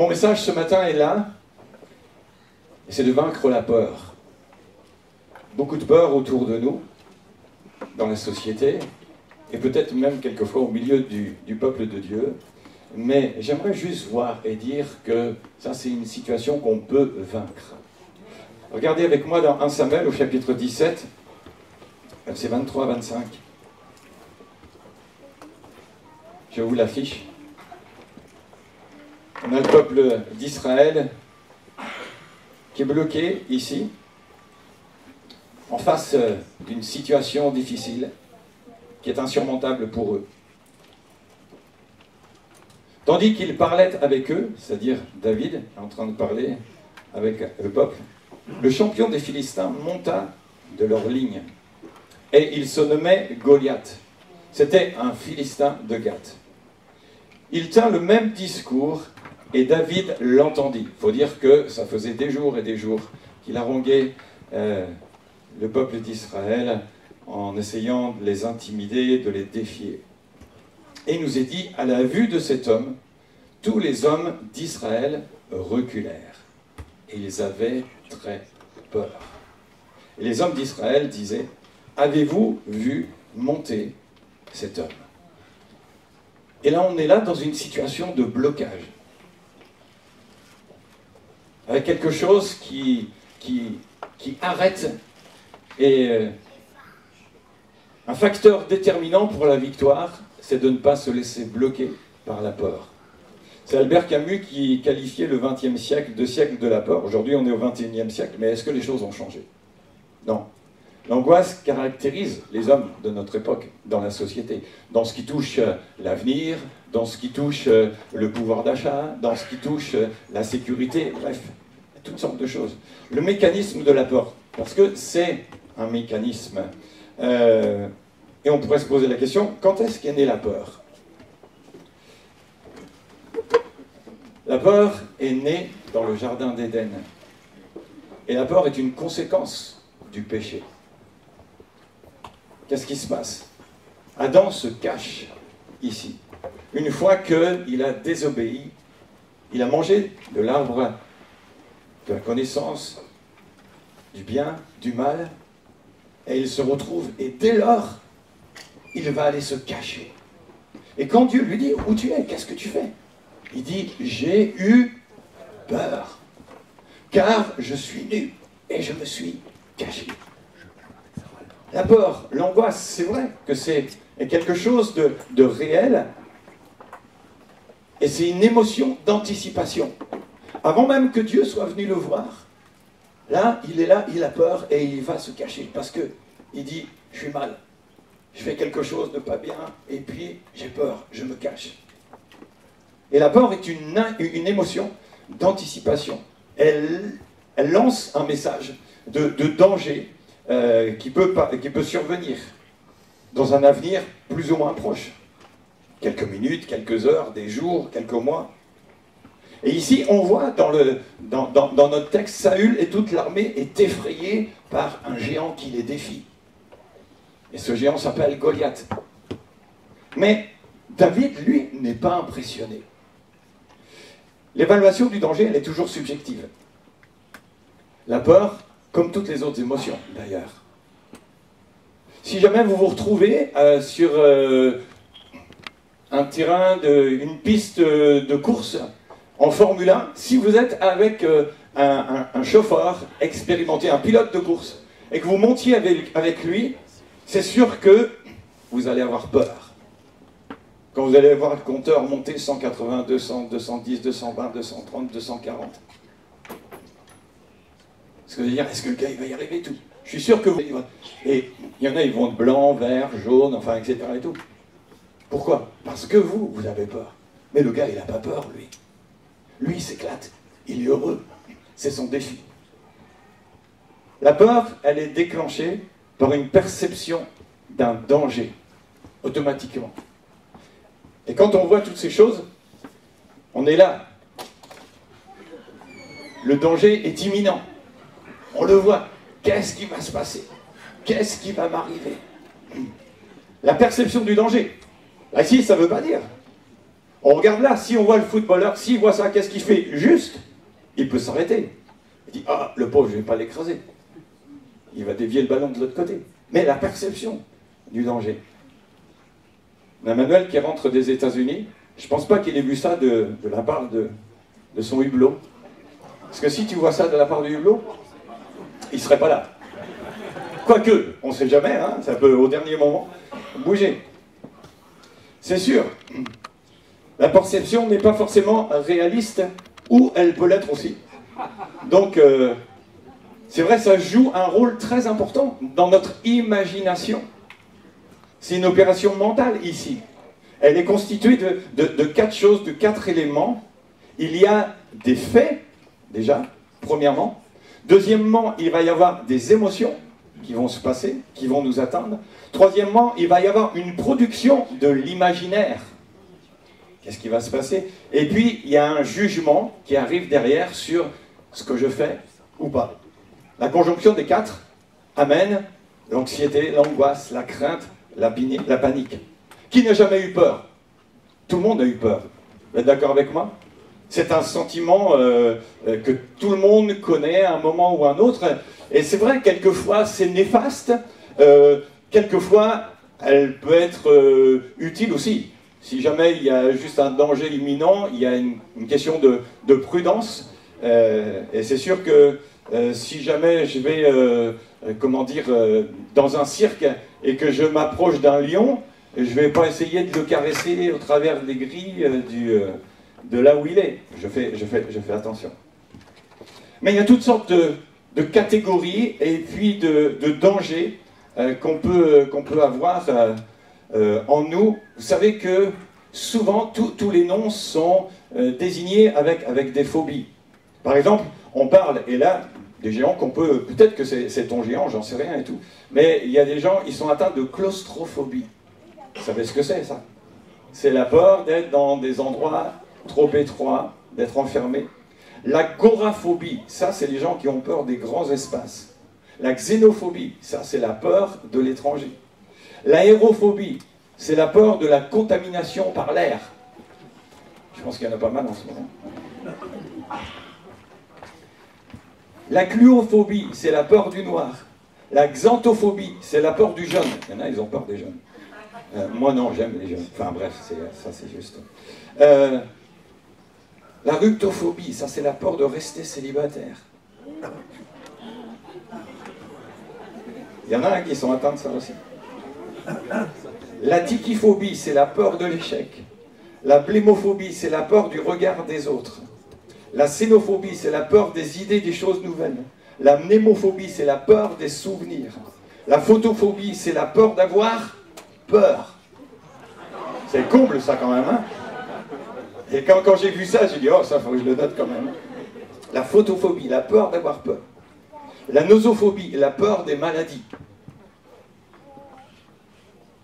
Mon message ce matin est là, et c'est de vaincre la peur. Beaucoup de peur autour de nous, dans la société, et peut-être même quelquefois au milieu du peuple de Dieu. Mais j'aimerais juste voir et dire que ça, c'est une situation qu'on peut vaincre. Regardez avec moi dans 1 Samuel au chapitre 17, versets 23-25. Je vous l'affiche. On a le peuple d'Israël qui est bloqué ici, en face d'une situation difficile, qui est insurmontable pour eux. Tandis qu'il parlait avec eux, c'est-à-dire David est en train de parler avec le peuple, le champion des Philistins monta de leur ligne, et il se nommait Goliath. C'était un Philistin de Gath. Il tint le même discours, et David l'entendit. Il faut dire que ça faisait des jours et des jours qu'il haranguait le peuple d'Israël en essayant de les intimider, de les défier. Et il nous est dit, à la vue de cet homme, tous les hommes d'Israël reculèrent. Et ils avaient très peur. Et les hommes d'Israël disaient, avez-vous vu monter cet homme? Et là, on est là dans une situation de blocage. Avec quelque chose qui arrête. Et un facteur déterminant pour la victoire, c'est de ne pas se laisser bloquer par la peur. C'est Albert Camus qui qualifiait le XXe siècle de siècle de la peur. Aujourd'hui, on est au XXIe siècle, mais est-ce que les choses ont changé? Non. L'angoisse caractérise les hommes de notre époque dans la société, dans ce qui touche l'avenir, dans ce qui touche le pouvoir d'achat, dans ce qui touche la sécurité, bref, toutes sortes de choses. Le mécanisme de la peur, parce que c'est un mécanisme. Et on pourrait se poser la question, quand est-ce qu'est née la peur? La peur est née dans le jardin d'Éden. Et la peur est une conséquence du péché. Qu'est-ce qui se passe? Adam se cache ici. Une fois qu'il a désobéi, il a mangé de l'arbre de la connaissance, du bien, du mal, et il se retrouve, et dès lors, il va aller se cacher. Et quand Dieu lui dit, où tu es, qu'est-ce que tu fais? Il dit, j'ai eu peur, car je suis nu, et je me suis caché. La peur, l'angoisse, c'est vrai que c'est quelque chose de réel, et c'est une émotion d'anticipation. Avant même que Dieu soit venu le voir, là, il a peur et il va se cacher, parce qu'il dit, je suis mal, je fais quelque chose de pas bien, et puis j'ai peur, je me cache. Et la peur est une émotion d'anticipation. Elle lance un message de danger qui peut survenir dans un avenir plus ou moins proche. Quelques minutes, quelques heures, des jours, quelques mois. Et ici, on voit dans notre texte, Saül et toute l'armée est effrayée par un géant qui les défie. Et ce géant s'appelle Goliath. Mais David, lui, n'est pas impressionné. L'évaluation du danger, elle est toujours subjective. La peur, comme toutes les autres émotions, d'ailleurs. Si jamais vous vous retrouvez sur un terrain, une piste de course en Formule 1, si vous êtes avec un chauffeur expérimenté, un pilote de course, et que vous montiez avec lui, c'est sûr que vous allez avoir peur. Quand vous allez voir le compteur monter 180, 200, 210, 220, 230, 240. Est-ce que vous allez dire, est-ce que le gars il va y arriver tout? Je suis sûr que vous... Et il y en a, ils vont être blanc, vert, jaune, enfin, etc. et tout. Pourquoi? Parce que vous avez peur. Mais le gars, il n'a pas peur, lui. Lui, il s'éclate. Il est heureux. C'est son défi. La peur, elle est déclenchée par une perception d'un danger, automatiquement. Et quand on voit toutes ces choses, on est là. Le danger est imminent. On le voit. Qu'est-ce qui va se passer? Qu'est-ce qui va m'arriver? La perception du danger. Ici, ça ne veut pas dire. On regarde là, si on voit le footballeur, s'il voit ça, qu'est-ce qu'il fait? Juste, il peut s'arrêter. Il dit, ah, le pauvre, je ne vais pas l'écraser. Il va dévier le ballon de l'autre côté. Mais la perception du danger. Emmanuel qui rentre des États-Unis, je ne pense pas qu'il ait vu ça de la part de son hublot. Parce que si tu vois ça de la part du hublot, il ne serait pas là. Quoique, on ne sait jamais, hein, ça peut au dernier moment bouger. C'est sûr, la perception n'est pas forcément réaliste, ou elle peut l'être aussi. Donc, c'est vrai, ça joue un rôle très important dans notre imagination. C'est une opération mentale ici. Elle est constituée de 4 choses, de 4 éléments. Il y a des faits, déjà, premièrement. Deuxièmement, il va y avoir des émotions qui vont se passer, qui vont nous atteindre. Troisièmement, il va y avoir une production de l'imaginaire. Qu'est-ce qui va se passer? Et puis, il y a un jugement qui arrive derrière sur ce que je fais ou pas. La conjonction des 4 amène l'anxiété, l'angoisse, la crainte, la panique. Qui n'a jamais eu peur? Tout le monde a eu peur. Vous êtes d'accord avec moi? C'est un sentiment que tout le monde connaît à un moment ou à un autre. Et c'est vrai, quelquefois, c'est néfaste. Quelquefois, elle peut être utile aussi. Si jamais il y a juste un danger imminent, il y a une question de prudence. Et c'est sûr que si jamais je vais, comment dire, dans un cirque et que je m'approche d'un lion, je ne vais pas essayer de le caresser au travers des grilles de là où il est. Je fais attention. Mais il y a toutes sortes de catégories et puis de dangers qu'on peut avoir en nous. Vous savez que souvent, tous les noms sont désignés avec des phobies. Par exemple, on parle, et là, des géants qu'on peut... Peut-être que c'est ton géant, j'en sais rien et tout. Mais il y a des gens, ils sont atteints de claustrophobie. Vous savez ce que c'est, ça? C'est la peur d'être dans des endroits trop étroits, d'être enfermé. L'agoraphobie, ça, c'est les gens qui ont peur des grands espaces. La xénophobie, ça, c'est la peur de l'étranger. L'aérophobie, c'est la peur de la contamination par l'air. Je pense qu'il y en a pas mal en ce moment. La cluophobie, c'est la peur du noir. La xanthophobie, c'est la peur du jaune. Il y en a, ils ont peur des jaunes. Moi non, j'aime les jaunes. Enfin bref, ça c'est juste. La ruptophobie, ça c'est la peur de rester célibataire. Il y en a qui sont atteints de ça aussi. La tachyphobie, c'est la peur de l'échec. La blémophobie, c'est la peur du regard des autres. La xénophobie, c'est la peur des idées, des choses nouvelles. La mnémophobie, c'est la peur des souvenirs. La photophobie, c'est la peur d'avoir peur. C'est comble ça quand même, hein? Et quand j'ai vu ça, j'ai dit, oh ça faut que je le note quand même. La photophobie, la peur d'avoir peur. La nosophobie, la peur des maladies.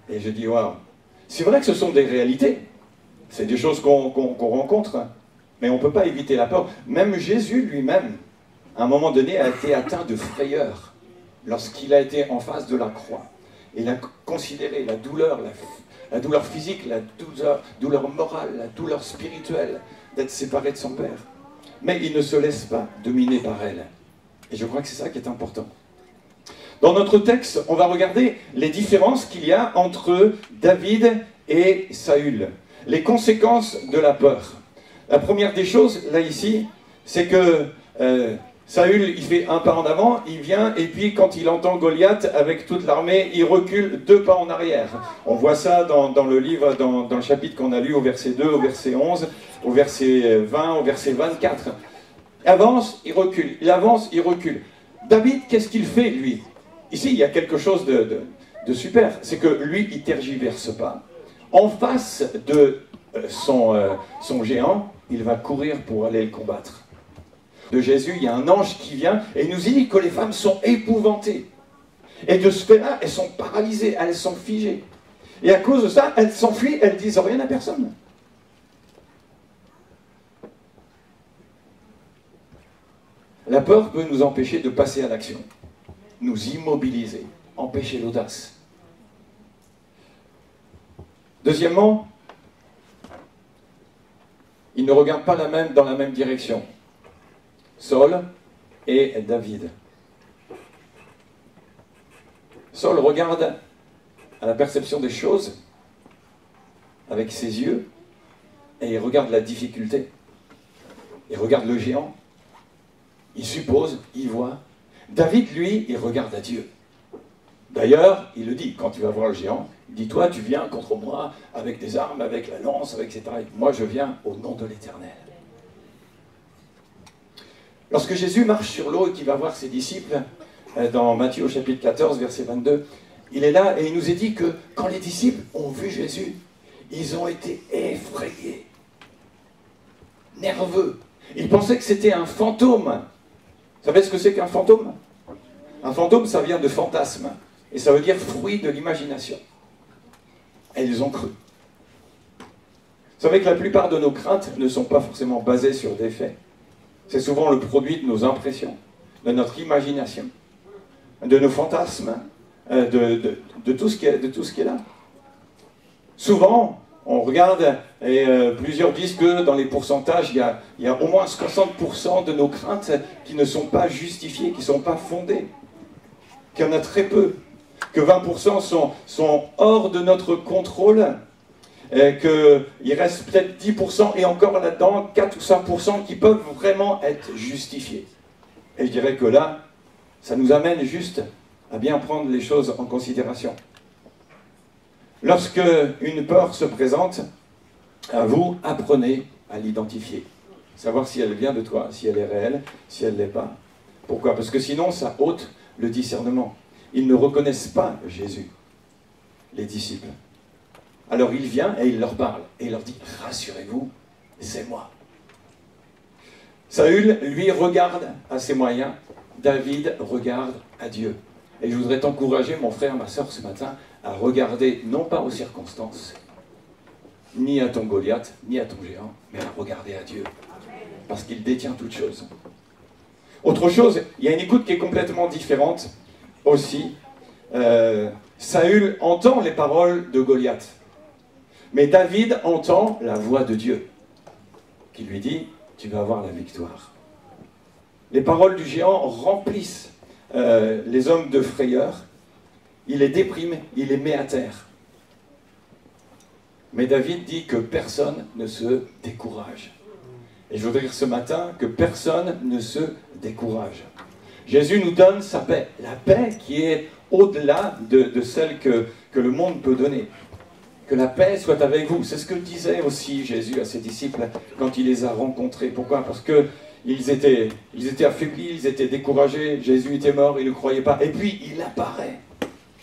Et je dis, waouh. C'est vrai que ce sont des réalités. C'est des choses qu'on rencontre. Mais on ne peut pas éviter la peur. Même Jésus lui-même, à un moment donné, a été atteint de frayeur lorsqu'il a été en face de la croix. Il a considéré la douleur physique, la douleur morale, la douleur spirituelle d'être séparé de son Père. Mais il ne se laisse pas dominer par elle. Et je crois que c'est ça qui est important. Dans notre texte, on va regarder les différences qu'il y a entre David et Saül. Les conséquences de la peur. La première des choses, là ici, c'est que Saül, il fait un pas en avant, il vient, et puis quand il entend Goliath avec toute l'armée, il recule 2 pas en arrière. On voit ça dans le livre, dans le chapitre qu'on a lu au verset 2, au verset 11, au verset 20, au verset 24. Il avance, il recule, il avance, il recule. David, qu'est-ce qu'il fait, lui? Ici, il y a quelque chose de super, c'est que lui, il tergiverse pas. En face de son géant, il va courir pour aller le combattre. De Jésus, il y a un ange qui vient et il nous dit que les femmes sont épouvantées. Et de ce fait-là, elles sont paralysées, elles sont figées. Et à cause de ça, elles s'enfuient, elles disent rien à personne. La peur peut nous empêcher de passer à l'action, nous immobiliser, empêcher l'audace. Deuxièmement, Ils ne regardent pas dans la même direction. Saul et David. Saul regarde à la perception des choses avec ses yeux et il regarde la difficulté. Il regarde le géant. Il suppose, il voit. David, lui, il regarde à Dieu. D'ailleurs, il le dit, quand tu vas voir le géant, il dit, toi, tu viens contre moi avec des armes, avec la lance, avec etc. Moi, je viens au nom de l'Éternel. Lorsque Jésus marche sur l'eau et qu'il va voir ses disciples, dans Matthieu au chapitre 14, verset 22, il est là et il nous est dit que quand les disciples ont vu Jésus, ils ont été effrayés, nerveux. Ils pensaient que c'était un fantôme. Vous savez ce que c'est qu'un fantôme? Un fantôme, ça vient de fantasme. Et ça veut dire fruit de l'imagination. Et ils ont cru. Vous savez que la plupart de nos craintes ne sont pas forcément basées sur des faits. C'est souvent le produit de nos impressions, de notre imagination, de nos fantasmes, de tout ce qui est là. Souvent, on regarde, et plusieurs disent que dans les pourcentages, il y a au moins 60% de nos craintes qui ne sont pas justifiées, qui ne sont pas fondées. Qu'il y en a très peu. Que 20% sont hors de notre contrôle. Qu'il reste peut-être 10% et encore là-dedans, 4 ou 5% qui peuvent vraiment être justifiés. Et je dirais que là, ça nous amène juste à bien prendre les choses en considération. Lorsque une peur se présente, à vous, apprenez à l'identifier. Savoir si elle vient de toi, si elle est réelle, si elle ne l'est pas. Pourquoi? Parce que sinon, ça ôte le discernement. Ils ne reconnaissent pas Jésus, les disciples. Alors il vient et il leur parle. Et il leur dit, rassurez-vous, c'est moi. Saül, lui, regarde à ses moyens. David regarde à Dieu. Et je voudrais t'encourager, mon frère, ma soeur, ce matin, à regarder, non pas aux circonstances, ni à ton Goliath, ni à ton géant, mais à regarder à Dieu. Parce qu'il détient toutes choses. Autre chose, il y a une écoute qui est complètement différente aussi. Saül entend les paroles de Goliath. Mais David entend la voix de Dieu, qui lui dit, tu vas avoir la victoire. Les paroles du géant remplissent les hommes de frayeur. Il les déprime, il les met à terre. Mais David dit que personne ne se décourage. Et je voudrais dire ce matin que personne ne se décourage. Jésus nous donne sa paix, la paix qui est au-delà de celle que le monde peut donner. Que la paix soit avec vous. C'est ce que disait aussi Jésus à ses disciples quand il les a rencontrés. Pourquoi? Parce qu'ils étaient affaiblis, ils étaient découragés, Jésus était mort, ils ne croyaient pas. Et puis il apparaît.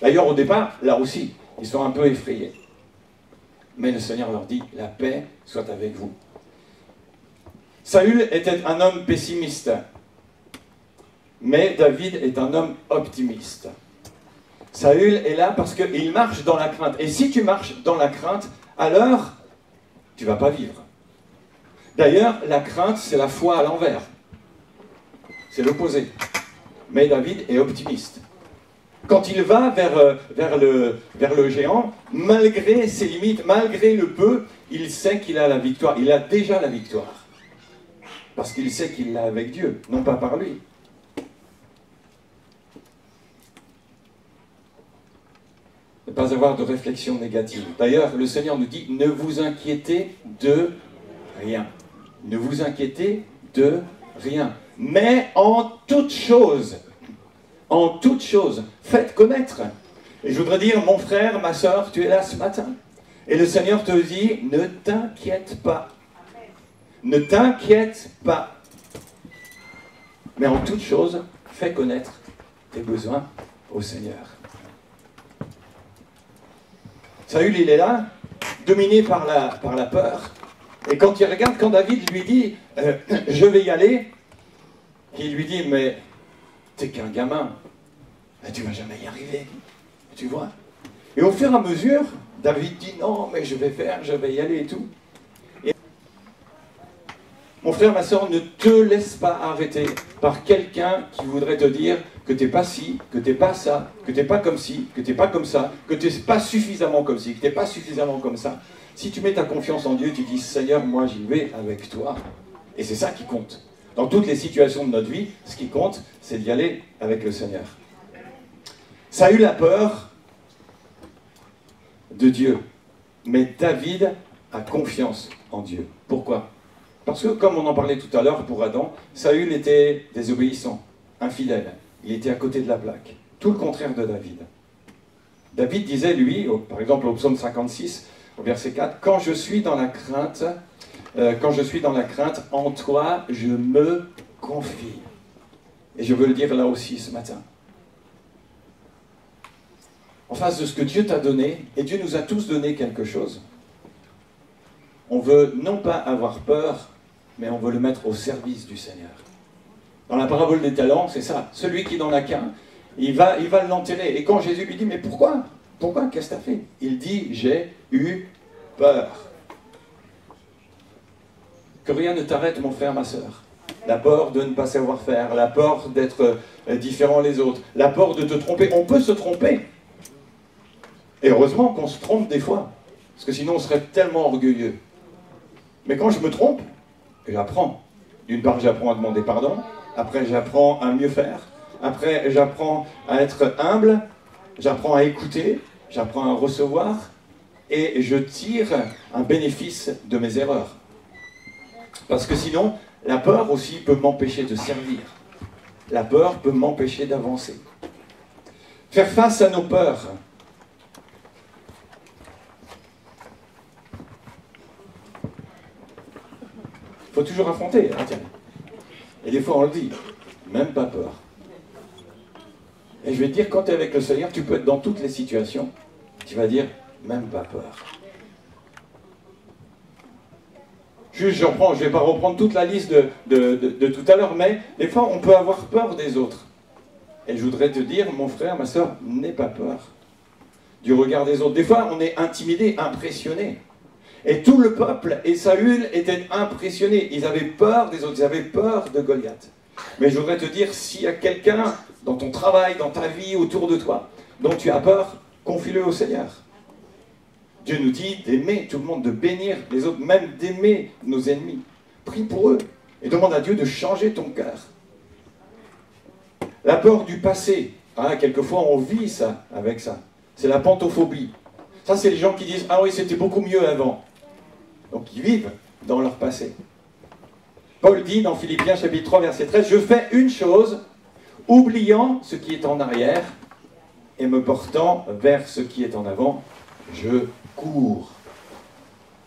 D'ailleurs au départ, là aussi, ils sont un peu effrayés. Mais le Seigneur leur dit, la paix soit avec vous. Saül était un homme pessimiste. Mais David est un homme optimiste. Saül est là parce qu'il marche dans la crainte. Et si tu marches dans la crainte, alors tu ne vas pas vivre. D'ailleurs, la crainte, c'est la foi à l'envers. C'est l'opposé. Mais David est optimiste. Quand il va vers le géant, malgré ses limites, malgré le peu, il sait qu'il a la victoire. Il a déjà la victoire. Parce qu'il sait qu'il l'a avec Dieu, non pas par lui. Ne pas avoir de réflexion négative. D'ailleurs, le Seigneur nous dit, ne vous inquiétez de rien. Ne vous inquiétez de rien. Mais en toute chose, faites connaître. Et je voudrais dire, mon frère, ma soeur, tu es là ce matin. Et le Seigneur te dit, ne t'inquiète pas. Ne t'inquiète pas. Mais en toute chose, fais connaître tes besoins au Seigneur. Saül, il est là, dominé par la peur. Et quand il regarde, quand David lui dit « Je vais y aller », il lui dit « Mais t'es qu'un gamin, tu ne vas jamais y arriver. » Tu vois? Et au fur et à mesure, David dit « Non, mais je vais y aller et tout. » Mon frère, ma soeur, ne te laisse pas arrêter par quelqu'un qui voudrait te dire que tu n'es pas ci, que tu n'es pas ça, que tu n'es pas comme ci, que tu n'es pas comme ça, que tu n'es pas suffisamment comme ci, que tu n'es pas suffisamment comme ça. Si tu mets ta confiance en Dieu, tu dis, Seigneur, moi j'y vais avec toi. Et c'est ça qui compte. Dans toutes les situations de notre vie, ce qui compte, c'est d'y aller avec le Seigneur. Saül a peur de Dieu, mais David a confiance en Dieu. Pourquoi? Parce que, comme on en parlait tout à l'heure pour Adam, Saül était désobéissant, infidèle. Il était à côté de la plaque. Tout le contraire de David. David disait, lui, par exemple au psaume 56, au verset 4, « Quand je suis dans la crainte, en toi, je me confie. » Et je veux le dire là aussi ce matin. En face de ce que Dieu t'a donné, et Dieu nous a tous donné quelque chose, on veut non pas avoir peur, mais on veut le mettre au service du Seigneur. Dans la parabole des talents, c'est ça. Celui qui n'en a qu'un, il va l'enterrer. Et quand Jésus lui dit, mais pourquoi? Pourquoi? Qu'est-ce que tu as fait? Il dit, j'ai eu peur. Que rien ne t'arrête, mon frère, ma sœur. La peur de ne pas savoir faire, la peur d'être différent des autres, la peur de te tromper. On peut se tromper. Et heureusement qu'on se trompe des fois. Parce que sinon on serait tellement orgueilleux. Mais quand je me trompe, j'apprends. D'une part, j'apprends à demander pardon. Après, j'apprends à mieux faire. Après, j'apprends à être humble. J'apprends à écouter. J'apprends à recevoir. Et je tire un bénéfice de mes erreurs. Parce que sinon, la peur aussi peut m'empêcher de servir. La peur peut m'empêcher d'avancer. Faire face à nos peurs. Il faut toujours affronter, hein, tiens. Et des fois on le dit, même pas peur. Et je vais te dire, quand tu es avec le Seigneur, tu peux être dans toutes les situations, tu vas dire, même pas peur. Juste, je ne vais pas reprendre toute la liste de tout à l'heure, mais des fois on peut avoir peur des autres. Et je voudrais te dire, mon frère, ma soeur, n'aie pas peur du regard des autres. Des fois on est intimidé, impressionné. Et tout le peuple et Saül étaient impressionnés. Ils avaient peur des autres, ils avaient peur de Goliath. Mais je voudrais te dire, s'il y a quelqu'un dans ton travail, dans ta vie, autour de toi, dont tu as peur, confie-le au Seigneur. Dieu nous dit d'aimer tout le monde, de bénir les autres, même d'aimer nos ennemis. Prie pour eux et demande à Dieu de changer ton cœur. La peur du passé, hein, quelquefois on vit ça avec ça. C'est la pantophobie. Ça, c'est les gens qui disent « Ah oui, c'était beaucoup mieux avant ». Donc, ils vivent dans leur passé. Paul dit dans Philippiens chapitre 3, verset 13, « Je fais une chose, oubliant ce qui est en arrière et me portant vers ce qui est en avant, je cours. »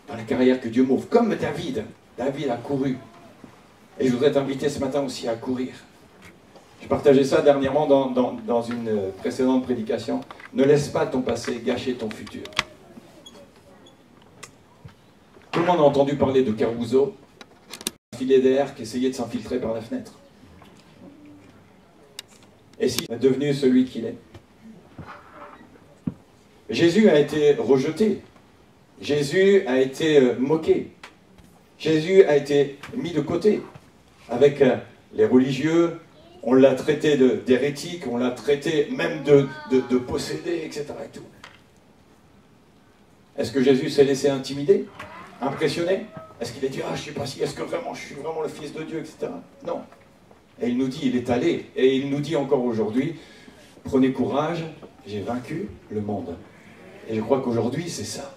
Dans la carrière que Dieu m'ouvre, comme David. David a couru. Et je voudrais t'inviter ce matin aussi à courir. Je partageais ça dernièrement dans une précédente prédication. Ne laisse pas ton passé gâcher ton futur. Tout le monde a entendu parler de Caruso, un filet d'air qui essayait de s'infiltrer par la fenêtre. Et s'il est devenu celui qu'il est. Jésus a été rejeté. Jésus a été moqué. Jésus a été mis de côté. Avec les religieux, on l'a traité d'hérétique, on l'a traité même de possédé, etc. Et tout. Est-ce que Jésus s'est laissé intimider? Impressionné? Est-ce qu'il a dit « Ah, je ne sais pas si, est-ce que vraiment je suis vraiment le Fils de Dieu, etc. » Non. Et il nous dit, il est allé, et il nous dit encore aujourd'hui, prenez courage, j'ai vaincu le monde. Et je crois qu'aujourd'hui, c'est ça.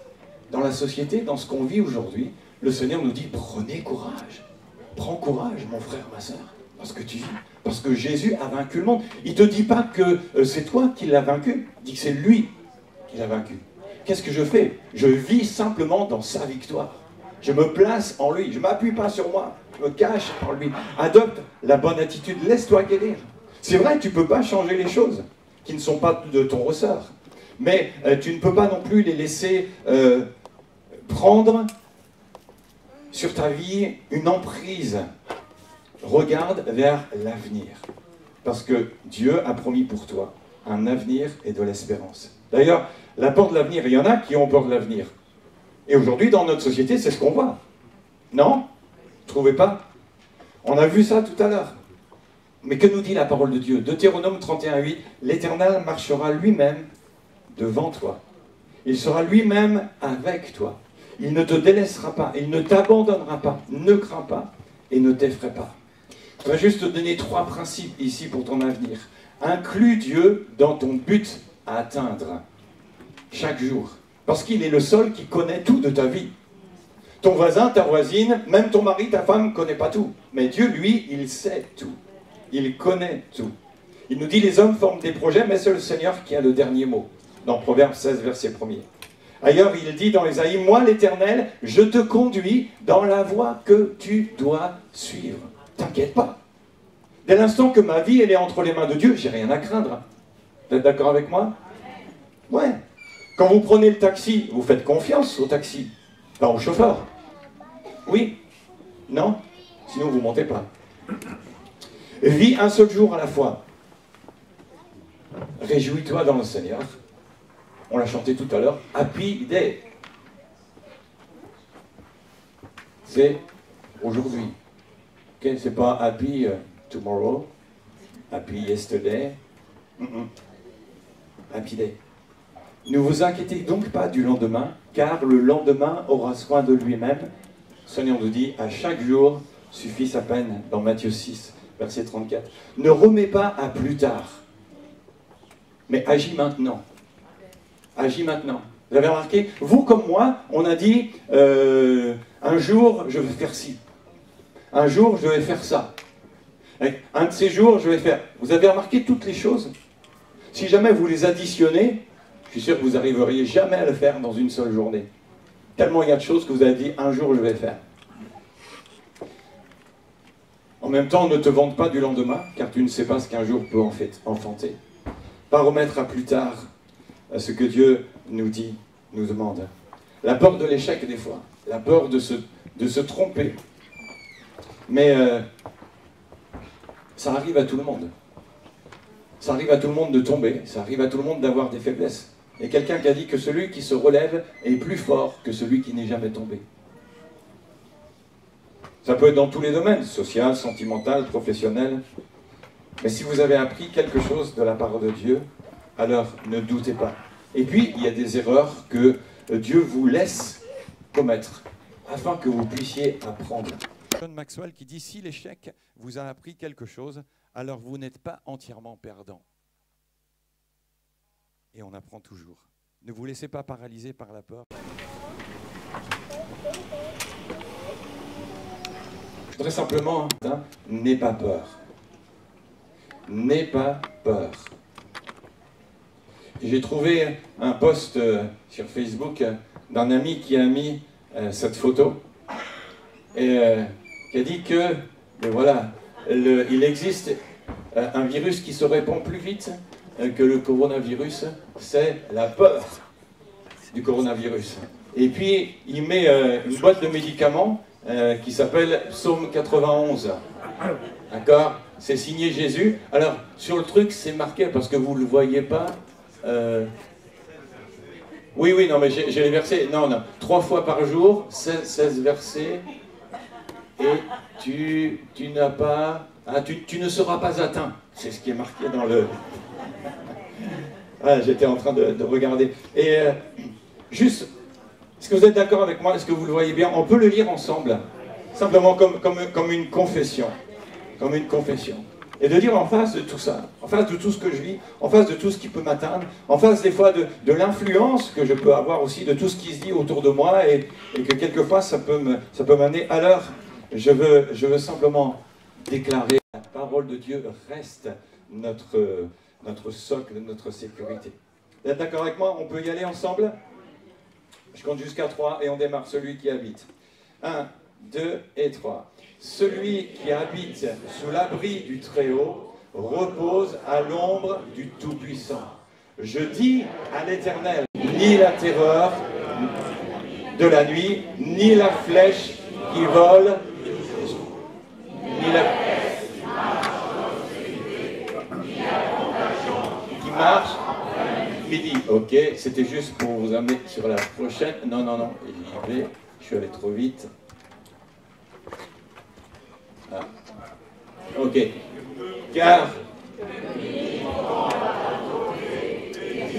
Dans la société, dans ce qu'on vit aujourd'hui, le Seigneur nous dit, prenez courage. Prends courage, mon frère, ma soeur, parce que tu vis. Parce que Jésus a vaincu le monde. Il ne te dit pas que c'est toi qui l'as vaincu, il dit que c'est lui qui l'a vaincu. Qu'est-ce que je fais? Je vis simplement dans sa victoire. Je me place en lui. Je ne m'appuie pas sur moi. Je me cache en lui. Adopte la bonne attitude. Laisse-toi guérir. C'est vrai, tu ne peux pas changer les choses qui ne sont pas de ton ressort. Mais tu ne peux pas non plus les laisser prendre sur ta vie une emprise. Regarde vers l'avenir. Parce que Dieu a promis pour toi un avenir et de l'espérance. D'ailleurs, la peur de l'avenir, il y en a qui ont peur de l'avenir. Et aujourd'hui, dans notre société, c'est ce qu'on voit. Non? Vous ne trouvez pas? On a vu ça tout à l'heure. Mais que nous dit la parole de Dieu? Deutéronome 31:8, l'Éternel marchera lui-même devant toi. Il sera lui-même avec toi. Il ne te délaissera pas, il ne t'abandonnera pas, ne crains pas et ne t'effraie pas. Je vais juste te donner 3 principes ici pour ton avenir. Inclus Dieu dans ton but à atteindre chaque jour. Parce qu'il est le seul qui connaît tout de ta vie. Ton voisin, ta voisine, même ton mari, ta femme ne connaît pas tout. Mais Dieu, lui, il sait tout. Il connaît tout. Il nous dit les hommes forment des projets, mais c'est le Seigneur qui a le dernier mot. Dans Proverbe 16, verset 1er. Ailleurs, il dit dans Ésaïe, moi l'Éternel, je te conduis dans la voie que tu dois suivre. T'inquiète pas. Dès l'instant que ma vie elle est entre les mains de Dieu, j'ai rien à craindre. Vous êtes d'accord avec moi? Ouais. Quand vous prenez le taxi, vous faites confiance au taxi, pas au chauffeur. Oui? Non? Sinon vous ne montez pas. Vis un seul jour à la fois. Réjouis-toi dans le Seigneur. On l'a chanté tout à l'heure. Happy Day. C'est aujourd'hui. Okay? C'est pas happy tomorrow. Happy yesterday. Happy Day. Ne vous inquiétez donc pas du lendemain, car le lendemain aura soin de lui-même. Le Seigneur nous dit, à chaque jour suffit sa peine, dans Matthieu 6, verset 34. Ne remets pas à plus tard, mais agis maintenant. Agis maintenant. Vous avez remarqué, vous comme moi, on a dit, un jour je vais faire ci, un jour je vais faire ça, un de ces jours je vais faire... Vous avez remarqué toutes les choses? Si jamais vous les additionnez, je suis sûr que vous n'arriveriez jamais à le faire dans une seule journée. Tellement il y a de choses que vous avez dit, un jour je vais faire. En même temps, ne te vante pas du lendemain, car tu ne sais pas ce qu'un jour peut enfanter. Pas remettre à plus tard ce que Dieu nous dit, nous demande. La peur de l'échec des fois, la peur de se tromper. Mais ça arrive à tout le monde. Ça arrive à tout le monde de tomber, ça arrive à tout le monde d'avoir des faiblesses. Il y a quelqu'un qui a dit que celui qui se relève est plus fort que celui qui n'est jamais tombé. Ça peut être dans tous les domaines, social, sentimental, professionnel. Mais si vous avez appris quelque chose de la parole de Dieu, alors ne doutez pas. Et puis, il y a des erreurs que Dieu vous laisse commettre, afin que vous puissiez apprendre. John Maxwell qui dit, si l'échec vous a appris quelque chose, alors vous n'êtes pas entièrement perdant. Et on apprend toujours. Ne vous laissez pas paralyser par la peur. Je voudrais simplement, n'aie pas peur. N'aie pas peur. J'ai trouvé un post sur Facebook d'un ami qui a mis cette photo et qui a dit que, voilà, il existe un virus qui se répand plus vite que le coronavirus, c'est la peur du coronavirus. Et puis, il met une boîte de médicaments qui s'appelle Psaume 91. D'accord? C'est signé Jésus. Alors, sur le truc, c'est marqué, parce que vous ne le voyez pas. Oui, non, mais j'ai les versets. Non, 3 fois par jour, 16 versets. Et tu n'as pas... Ah, tu ne seras pas atteint. C'est ce qui est marqué dans le... Ah, j'étais en train de regarder. Et juste, est-ce que vous êtes d'accord avec moi? Est-ce que vous le voyez bien? On peut le lire ensemble. Simplement comme une confession. Comme une confession. Et de dire en face de tout ça, en face de tout ce que je vis, en face de tout ce qui peut m'atteindre, en face des fois de l'influence que je peux avoir aussi de tout ce qui se dit autour de moi et que quelquefois ça peut m'amener. Alors, je veux simplement déclarer la parole de Dieu reste notre socle, notre sécurité. Vous êtes d'accord avec moi? On peut y aller ensemble? Je compte jusqu'à 3 et on démarre. Celui qui habite. 1, 2 et 3. Celui qui habite sous l'abri du Très-Haut repose à l'ombre du Tout-Puissant. Je dis à l'Éternel, ni la terreur de la nuit, ni la flèche qui vole, ni la qui marche midi. Ok, c'était juste pour vous amener sur la prochaine. Non, j'y vais, je suis allé trop vite. Ah. Ok. car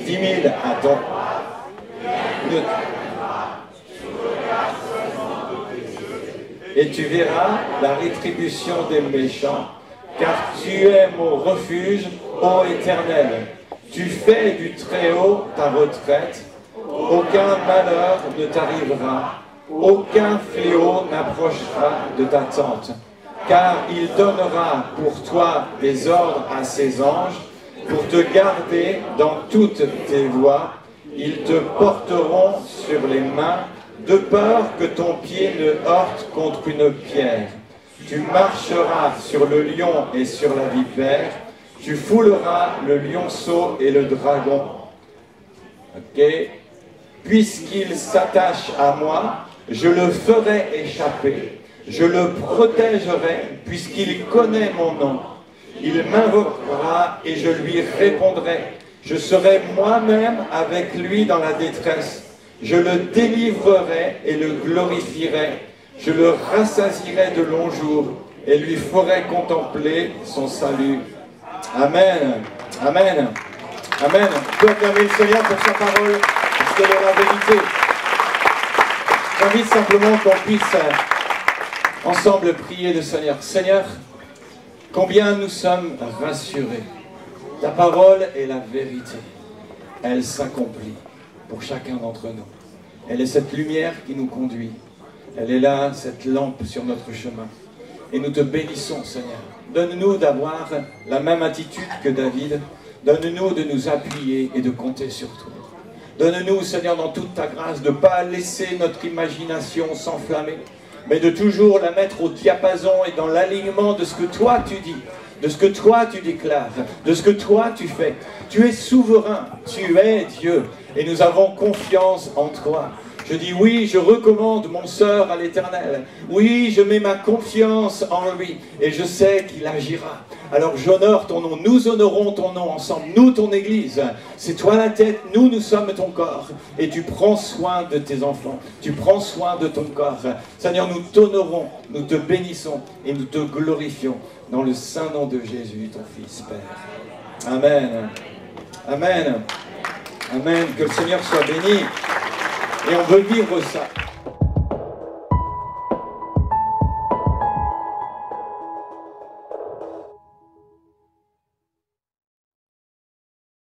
10 000 à ton... Et tu verras la rétribution des méchants, car tu es mon refuge, ô Éternel. Tu fais du Très-Haut ta retraite, aucun malheur ne t'arrivera, aucun fléau n'approchera de ta tente, car il donnera pour toi des ordres à ses anges, pour te garder dans toutes tes voies. Ils te porteront sur les mains, de peur que ton pied ne heurte contre une pierre. Tu marcheras sur le lion et sur la vipère, tu fouleras le lionceau et le dragon. Ok? Puisqu'il s'attache à moi, je le ferai échapper, je le protégerai, puisqu'il connaît mon nom. Il m'invoquera et je lui répondrai. Je serai moi-même avec lui dans la détresse. Je le délivrerai et le glorifierai. Je le rassasierai de longs jours et lui ferai contempler son salut. Amen. Amen. Amen. On peut acclamer le Seigneur pour sa parole, parce qu'elle est la vérité. J'invite simplement qu'on puisse ensemble prier le Seigneur. Seigneur, combien nous sommes rassurés. Ta parole est la vérité. Elle s'accomplit pour chacun d'entre nous. Elle est cette lumière qui nous conduit. Elle est là, cette lampe sur notre chemin. Et nous te bénissons, Seigneur. Donne-nous d'avoir la même attitude que David. Donne-nous de nous appuyer et de compter sur toi. Donne-nous, Seigneur, dans toute ta grâce, de ne pas laisser notre imagination s'enflammer, mais de toujours la mettre au diapason et dans l'alignement de ce que toi tu dis, de ce que toi tu déclares, de ce que toi tu fais. Tu es souverain, tu es Dieu, et nous avons confiance en toi. Je dis oui, je recommande mon sœur à l'Éternel. Oui, je mets ma confiance en lui, et je sais qu'il agira. Alors j'honore ton nom, nous honorons ton nom ensemble, nous ton Église. C'est toi la tête, nous sommes ton corps. Et tu prends soin de tes enfants, tu prends soin de ton corps. Seigneur, nous t'honorons, nous te bénissons et nous te glorifions dans le saint nom de Jésus, ton Fils, Père. Amen. Amen. Amen. Que le Seigneur soit béni. Et on veut vivre ça.